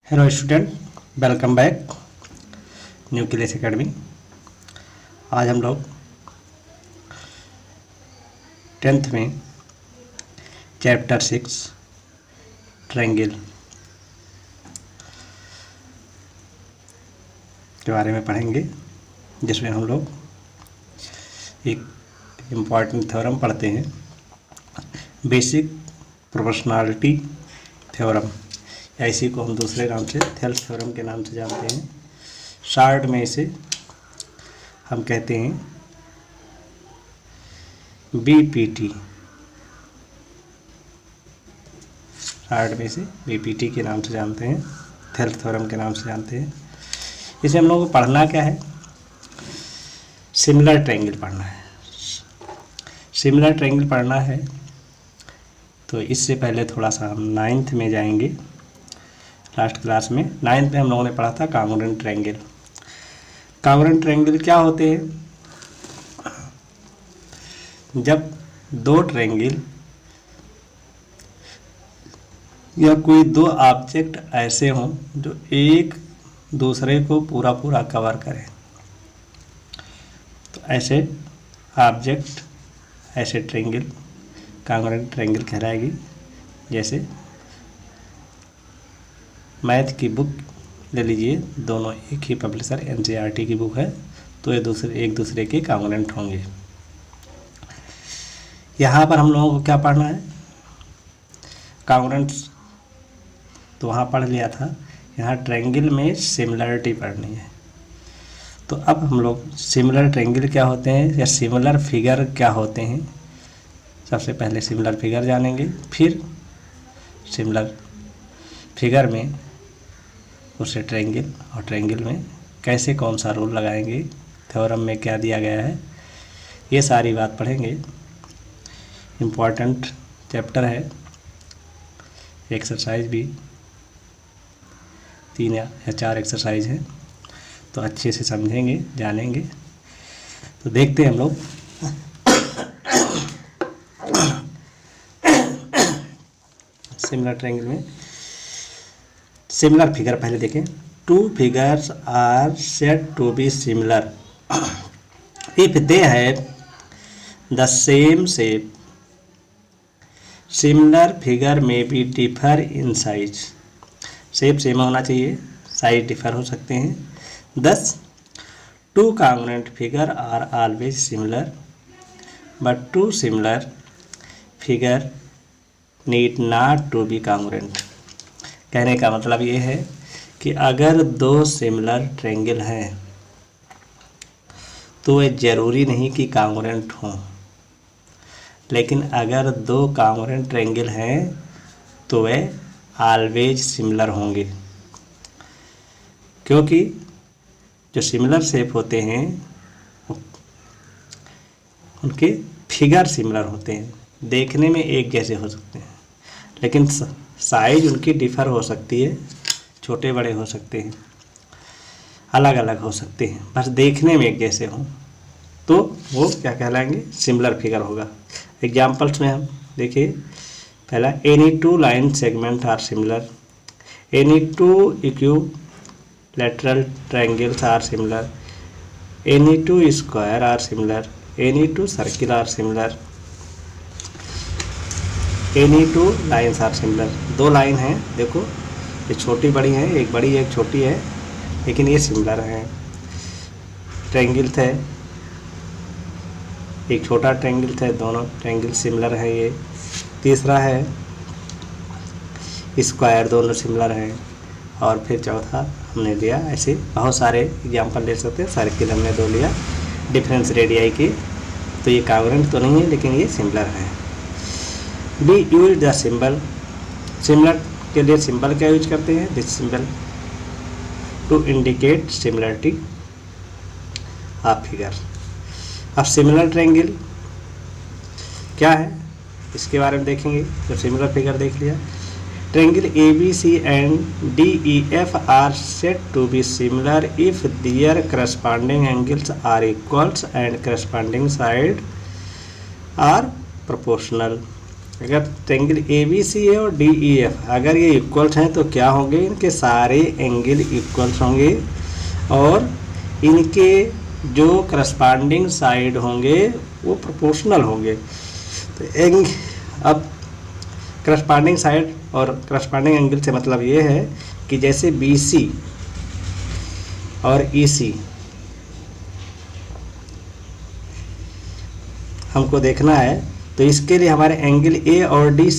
Hello student, welcome back new class academy. आज हम लोग 10th में चैप्टर 6 ट्रायंगल के बारे में पढ़ेंगे, जिसमें हम लोग एक इम्पॉर्टेंट थ्योरम पढ़ते हैं, बेसिक प्रोपोर्शनैलिटी थ्योरम, या इसी को हम दूसरे नाम से थेल्स थ्योरम के नाम से जानते हैं। शॉर्ट में इसे हम कहते हैं बीपीटी। शॉर्ट में इसे बीपीटी के नाम से जानते हैं, थेल्स थ्योरम के नाम से जानते हैं। इसे हम लोगों को पढ़ना क्या है? सिमिलर ट्रायंगल पढ़ना है। सिमिलर ट्रायंगल पढ़ना है तो इससे पहले थोड़ा सा हम 9th में जाएंगे। लास्ट क्लास में 9th में हम लोगों ने पढ़ा था कॉन्ग्रुएंट ट्रायंगल। कॉन्ग्रुएंट ट्रायंगल क्या होते हैं? जब दो ट्रायंगल या कोई दो ऑब्जेक्ट ऐसे हों जो एक दूसरे को पूरा पूरा कवर करें, तो ऐसे ऑब्जेक्ट, ऐसे ट्रायंगल कॉन्ग्रुएंट ट्रायंगल कहलाएगी। जैसे मैथ की बुक ले लीजिए, दोनों एक ही पब्लिशर एनसीईआरटी की बुक है, तो ये एक दूसरे के कॉन्ग्रुएंट होंगे। यहाँ पर हम लोगों को क्या पढ़ना है? कॉन्ग्रुएंट्स तो वहाँ पढ़ लिया था, यहाँ ट्रायंगल में सिमिलरिटी पढ़नी है। तो अब हम लोग सिमिलर ट्रायंगल क्या होते हैं या सिमिलर फिगर क्या होते हैं, सबसे पहले सिमिलर फिगर जानेंगे, फिर सिमिलर फिगर में उससे ट्रायंगल, और ट्रायंगल में कैसे कौन सा रूल लगाएंगे, थ्योरम में क्या दिया गया है, ये सारी बात पढ़ेंगे। इम्पॉर्टेंट चैप्टर है। एक्सरसाइज भी 3 या 4 एक्सरसाइज हैं, तो अच्छे से समझेंगे, जानेंगे। तो देखते हैं हम लोग सिमिलर ट्रायंगल में सिमिलर फिगर पहले देखें। 2 figures are said to be similar if they have the same shape. Similar figure may be differ in size. Shape same होना चाहिए, साइज डिफर हो सकते हैं। Thus, 2 congruent figure are always similar, but 2 similar figure need not to be congruent. कहने का मतलब ये है कि अगर 2 सिमिलर ट्रायंगल हैं तो वे ज़रूरी नहीं कि कॉन्ग्रुएंट हों, लेकिन अगर 2 कॉन्ग्रुएंट ट्रायंगल हैं तो वे ऑलवेज सिमिलर होंगे, क्योंकि जो सिमिलर शेप होते हैं उनके फिगर सिमिलर होते हैं, देखने में एक जैसे हो सकते हैं, लेकिन साइज उनकी डिफ़र हो सकती है, छोटे बड़े हो सकते हैं, अलग अलग हो सकते हैं, बस देखने में एक जैसे हों, तो वो क्या कहलाएंगे? सिमिलर फिगर होगा। एग्जाम्पल्स में हम देखिए, पहला any 2 line segment are similar, any 2 equilateral triangles are similar, any 2 square are similar, any 2 circle are similar, any 2 lines are similar. 2 line हैं, देखो ये छोटी बड़ी हैं, एक बड़ी एक छोटी है, लेकिन ये सिमिलर हैं। ट्रायंगल थे, एक छोटा ट्रायंगल थे, दोनों ट्रायंगल सिमिलर हैं। ये तीसरा है स्क्वायर, दोनों सिमिलर हैं। और फिर चौथा हमने लिया, ऐसे बहुत सारे एग्जाम्पल ले सकते हैं। सर्किल हमने 2 लिया डिफरेंस रेडियाई के, तो ये कॉन्ग्रुएंट तो नहीं है, लेकिन ये सिमिलर हैं। We use the symbol, similar के लिए सिंबल क्या यूज करते हैं? This symbol to indicate similarity of figure. अब सिमिलर ट्रायंगल क्या है इसके बारे में देखेंगे। जो सिमिलर फिगर देख लिया, triangle A B C and D E F are said to be similar if their corresponding angles are equals and corresponding side are proportional. अगर ट्रायंगल ए बी सी है और डी ई एफ अगर ये equals हैं तो क्या होंगे, इनके सारे एंगल इक्वल्स होंगे और इनके जो करस्पॉन्डिंग साइड होंगे वो प्रोपोर्शनल होंगे। तो अब करस्पॉन्डिंग साइड और करस्पॉन्डिंग एंगल से मतलब ये है कि जैसे बी सी और ई सी हमको देखना है, तो इसके लिए हमारे एंगल ए और डी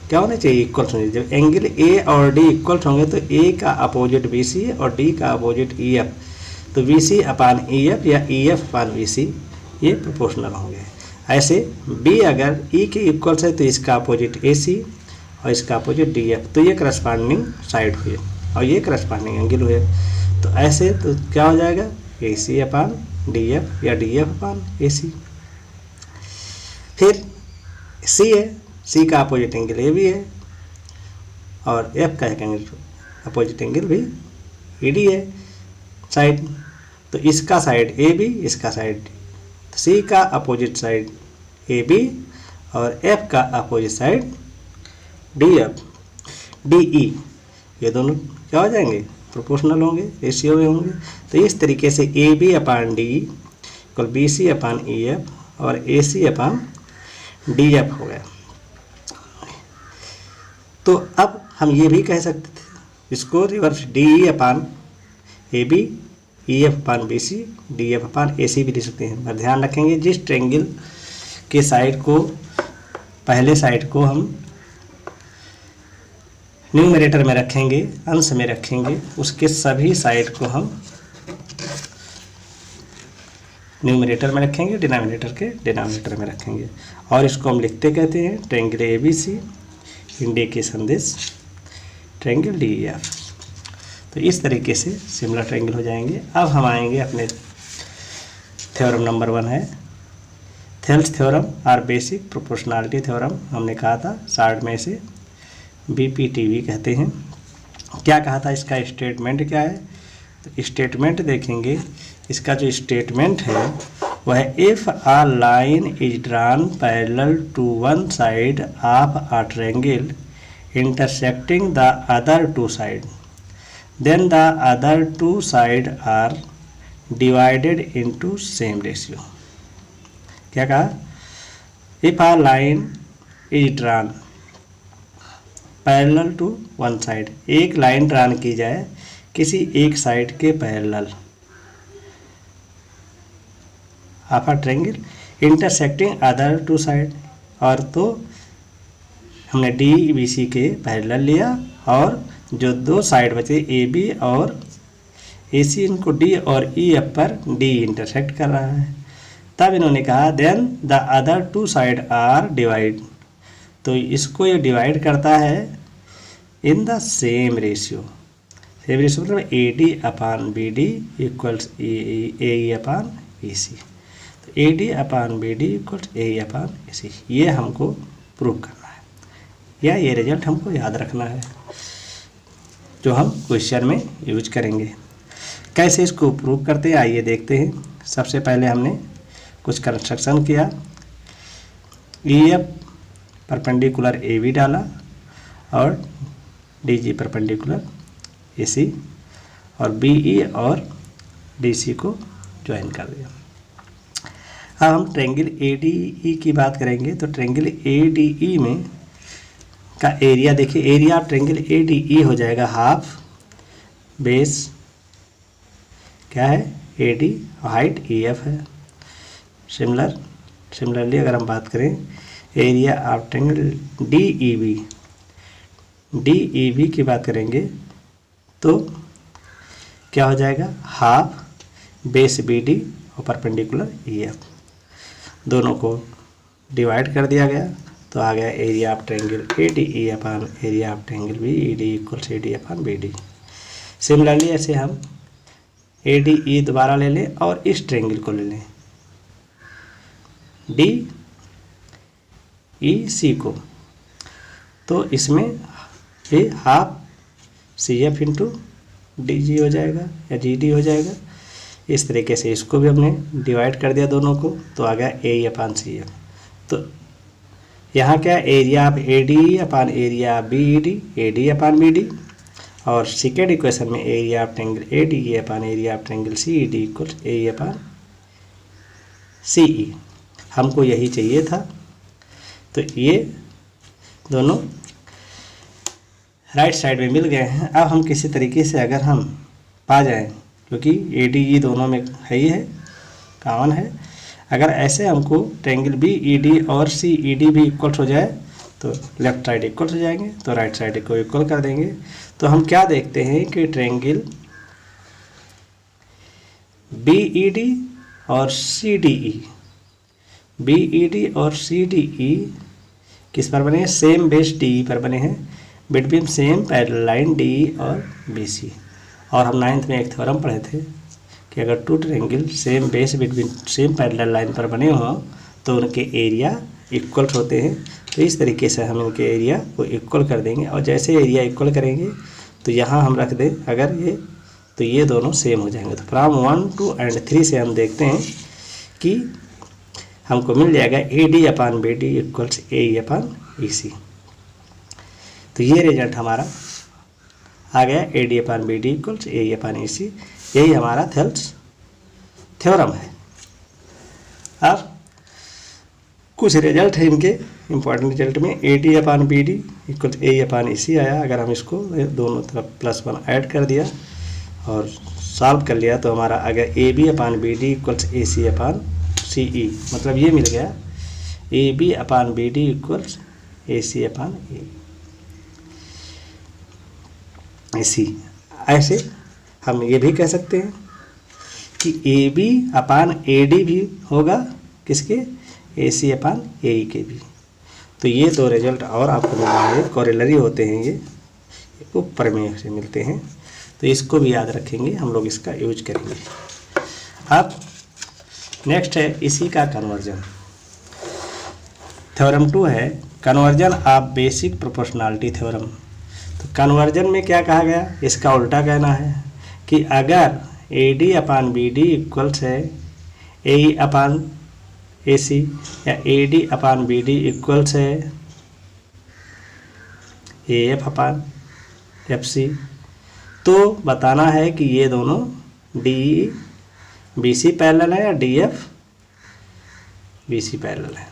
क्या होने चाहिए, इक्वल्स होने चाहिए। जब एंगल ए और डी इक्वल्स होंगे तो ए का अपोजिट बी सी और डी का अपोजिट ई एफ, तो B C upon E F या ई एफ अपान बी सी ये प्रोपोर्शनल होंगे। ऐसे बी अगर ई के इक्वल्स है तो इसका अपोजिट ए सी और इसका अपोजिट डी एफ, तो ये करस्पॉन्डिंग साइड हुए और ये करस्पॉन्डिंग एंगल हुए। तो ऐसे तो क्या हो जाएगा, ए सी अपान डी एफ या डी एफ अपान ए सी। फिर सी है, सी का अपोजिट एंगल ए भी है और एफ का अपोजिट एंगल भी ई डी है साइड, तो इसका साइड ए बी, इसका साइड सी का अपोजिट साइड ए बी और एफ का opposite side D F D E, ये दोनों क्या हो जाएंगे, प्रोपोर्शनल होंगे, रेशियो में होंगे। तो इस तरीके से A B upon D equal B C upon E F और A C upon D F हो गया। तो अब हम ये भी कह सकते थे इसको reverse D E upon A B, E F upon B C, D F upon A C भी लिख सकते हैं। पर ध्यान रखेंगे जिस ट्रायंगल के साइड को, पहले साइड को हम न्यूमरेटर में रखेंगे, अंश में रखेंगे, उसके सभी साइड को हम न्यूमरेटर में रखेंगे, डिनोमिनेटर के डिनोमिनेटर में रखेंगे और इसको हम लिखते कहते हैं triangle A B C indication this triangle D E F. तो इस तरीके से सिमिलर ट्रायंगल हो जाएंगे। अब हम आएंगे अपने थ्योरम नंबर 1 है थेल्स थ्योरम और बेसिक प्रोपोर्शनलिटी थ्योरम। हमने कहा था शार्ट में इसे BPTV कहते हैं। क्या कहा था, इसका स्टेटमेंट क्या है, तो स्टेटमेंट देखेंगे। इसका जो स्टेटमेंट है वह if a line is drawn parallel to one side of a triangle intersecting the other two side then the other two sides are divided into same ratio। क्या कहा, if a line is drawn parallel to one side, एक line drawn की जाए किसी एक side के parallel of a triangle intersecting other two side, और तो हमने डी बी सी के पैरेलल लिया और जो दो साइड बचे ए बी और ए सी, इनको डी और ई एफ पर डी इंटरसेक्ट कर रहा है। तब इन्होंने कहा then the other two side are divide, तो इसको ये डिवाइड करता है in the same ratio. Same ratio मतलब A D upon B D equals A E upon A C. तो A D upon B D equals A E upon A C, ये हमको prove करना है या ये रिजल्ट हमको याद रखना है जो हम क्वेश्चन में यूज करेंगे। कैसे इसको प्रूव करते हैं आइए देखते हैं। सबसे पहले हमने कुछ कंस्ट्रक्शन किया, E F perpendicular A B डाला और डी जी परपेंडिकुलर ए सी और बी ई और डी सी को ज्वाइन कर दिया। अब हम ट्रायंगल ए डी ई की बात करेंगे। तो ट्रायंगल ए डी ई में का एरिया देखिए, area of triangle A D E हो जाएगा हाफ बेस क्या है A D, height E F है। सिमिलरली अगर हम बात करें area of triangle D E B की बात करेंगे तो क्या हो जाएगा, हाफ बेस बी डी और परपेंडिकुलर ई एफ, दोनों को डिवाइड कर दिया गया तो आ गया area of triangle A D E upon area of triangle B E D equals A D upon B D. Similarly ऐसे हम ए डी ई दोबारा ले लें और इस ट्रायंगल को ले लें डी ई सी को, तो इसमें ये half C F into D G हो जाएगा या जी डी हो जाएगा। इस तरीके से इसको भी हमने डिवाइड कर दिया दोनों को, तो आ गया ए ई अपान सी एफ। तो यहाँ क्या area of A D upon area of B E D, A D upon B D, और सेकेंड इक्वेशन में area of triangle A D A upon area of triangle C E D equal A upon C E. हमको यही चाहिए था। तो ये दोनों right side में मिल गए हैं। अब हम किसी तरीके से अगर हम पा जाएं, क्योंकि ए डी ई दोनों में है ही है, कॉमन है, अगर ऐसे हमको ट्रायंगल बी ई डी और सी ई डी भी इक्वल हो जाए तो लेफ्ट साइड इक्वल हो जाएंगे, तो राइट साइड को इक्वल कर देंगे। तो हम क्या देखते हैं कि ट्रायंगल बी ई डी और C D E, B E D और सी डी ई किस पर बने हैं? सेम बेस डी ई पर बने हैं, between same parallel line D E और बी सी। और हम 9th में एक थ्योरम पढ़े थे कि अगर two triangle same base between same parallel line पर बने हों तो उनके एरिया इक्वल होते हैं। तो इस तरीके से हम इनके एरिया को इक्वल कर देंगे, और जैसे एरिया इक्वल करेंगे तो यहाँ हम रख दें अगर ये, तो ये दोनों सेम हो जाएंगे। तो फ्रॉम 1, 2 एंड 3 से हम देखते हैं कि हमको मिल जाएगा A D upon B D equals A E upon E C. तो ये रिजल्ट हमारा आ गया, A D upon B D equals A E upon E C. यही हमारा थेल्स थ्योरम है। अब कुछ रिजल्ट है इनके इम्पॉर्टेंट रिजल्ट में, A D upon B D equal A E upon E C आया। अगर हम इसको दोनों तरफ +1 ऐड कर दिया और सॉल्व कर लिया तो हमारा अगर A B upon B D equals A C upon C E, मतलब ये मिल गया A B upon B D equals A C upon A C. ऐसे हम ये भी कह सकते हैं कि ए बी अपान ए डी भी होगा किसके? ए सी अपान ए ई के भी। तो ये दो रिजल्ट और आपको मिल रहा है, कोरिलरी होते हैं, ये ऊपर में से मिलते हैं। तो इसको भी याद रखेंगे, हम लोग इसका यूज करेंगे। अब नेक्स्ट है इसी का कन्वर्जन। थ्योरम 2 है conversion of basic proportionality theorem. तो कन्वर्जन में क्या कहा गया? इसका उल्टा कहना है कि अगर A D upon B D equals है A E upon A C, या A D upon B D equals है ए एफ अपान एफ सी, तो बताना है कि ये दोनों डी बी सी पैरेलल है या D F B C parallel है।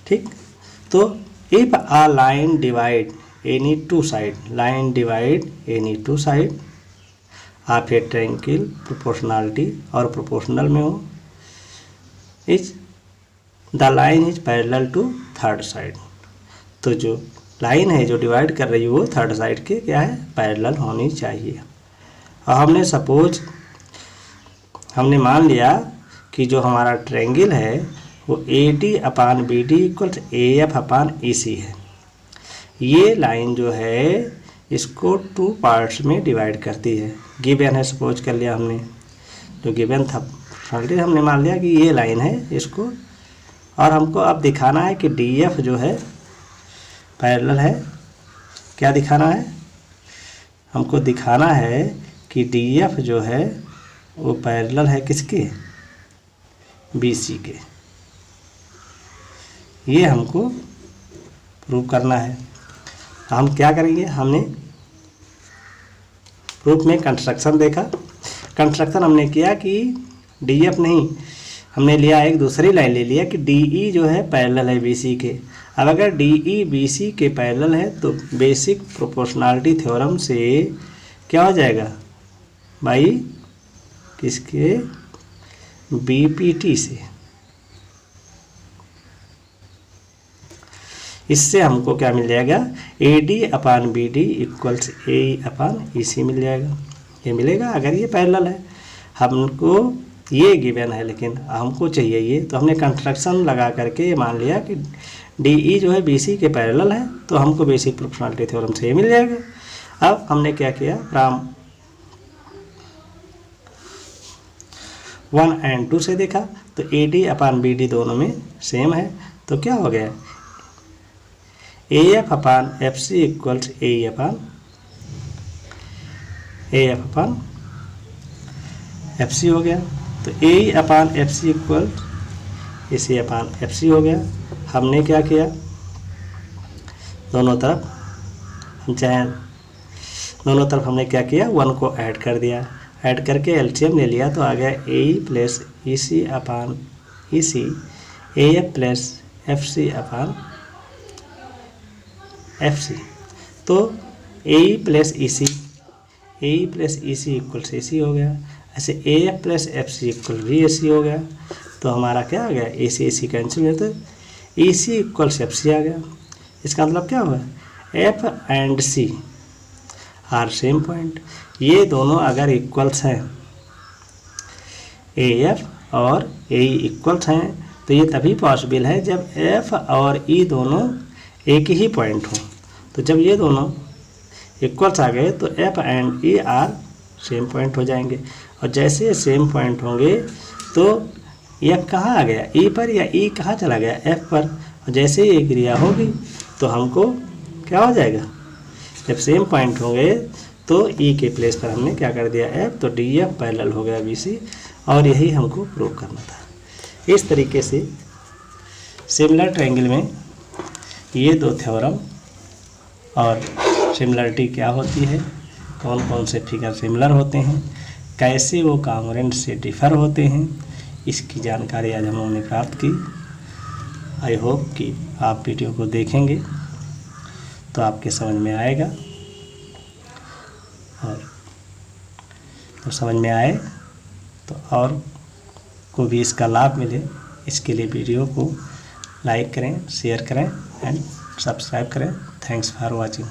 ठीक, तो if a line divide any two side, line divide any two side of a triangle proportionality और प्रोपोर्शनल में हो, is the line is parallel to third side. तो जो लाइन है जो डिवाइड कर रही है वो थर्ड साइड के क्या है? पैरेलल होनी चाहिए। और हमने मान लिया कि जो हमारा ट्रायंगल है वो A D upon B D equal A F upon E C है। ये लाइन जो है इसको 2 पार्ट्स में डिवाइड करती है। गिवन है, सपोज कर लिया हमने, जो गिवन था हमने मान लिया कि ये लाइन है इसको, और हमको अब दिखाना है कि डी एफ जो है पैरेलल है। क्या दिखाना है? हमको दिखाना है कि डी एफ जो है वो पैरेलल है किसके? बी सी के। ये हमको प्रूव करना है। हम क्या करेंगे? हमने प्रूफ में कंस्ट्रक्शन देखा, कंस्ट्रक्शन हमने किया कि डी एफ नहीं, हमने लिया एक दूसरी लाइन ले लिया कि डी ई जो है पैरेलल है बी सी के। अब अगर डी ई बी सी के पैरेलल है तो बेसिक प्रोपोर्शनैलिटी थ्योरम से क्या हो जाएगा भाई? किसके? बी पी टी से। इससे हमको क्या मिल जाएगा? A D upon B D equals A upon E C मिल जाएगा। ये मिलेगा अगर ये पैरेलल है। हमको ये गिवन है लेकिन हमको चाहिए ये, तो हमने कंस्ट्रक्शन लगा करके ये मान लिया कि डी ई जो है बी सी के पैरेलल है, तो हमको बेसिक प्रोपोर्शनैलिटी थ्योरम से ये मिल जाएगा। अब हमने क्या किया? फ्रॉम 1 and 2 से देखा तो A D upon B D दोनों में सेम है, तो क्या हो गया? A F upon F C equals A upon F C हो गया। तो A upon F C equal AC upon FC हो गया। हमने क्या किया, दोनों तरफ हमने क्या किया, 1 को ऐड कर दिया, ऐड करके एलसीएम ले लिया तो आ गया AE प्लस EC अपान EC AF प्लस FC अपान FC। तो AE plus EC equals AC हो गया। ऐसे AF प्लस FC इक्वल भी AC हो गया। तो हमारा क्या आ गया, AC कैंसिल है तो EC इक्वल्स FC आ गया। इसका मतलब क्या हुआ, F and C are same point. ये दोनों अगर इक्वल्स हैं, AF और AE इक्वल्स हैं, तो ये तभी पॉसिबल है जब F और E दोनों एक ही पॉइंट हो। तो जब ये दोनों इक्वल्स आ गए तो F and E are same point हो जाएंगे। और जैसे सेम पॉइंट होंगे तो F कहाँ आ गया, E पर, या E कहाँ चला गया, F पर। और जैसे ये क्रिया होगी तो हमको क्या हो जाएगा, जब सेम पॉइंट होंगे तो E के प्लेस पर हमने क्या कर दिया, F, तो DF पैरेलल हो गया BC। और यही हमको प्रूव करना था। इस तरीके से सिमिलर ट्रायंगल में ये दो थ्योरम और सिमिलरिटी क्या होती है, कौन कौन से फिगर सिमिलर होते हैं, कैसे वो कॉन्ग्रुएंट से डिफ़र होते हैं, इसकी जानकारी आज हम लोगों ने प्राप्त की। आई होप कि आप वीडियो को देखेंगे तो आपके समझ में आएगा, और तो समझ में आए तो और को भी इसका लाभ मिले, इसके लिए वीडियो को लाइक करें, शेयर करें एंड सब्सक्राइब करें। Thanks for watching.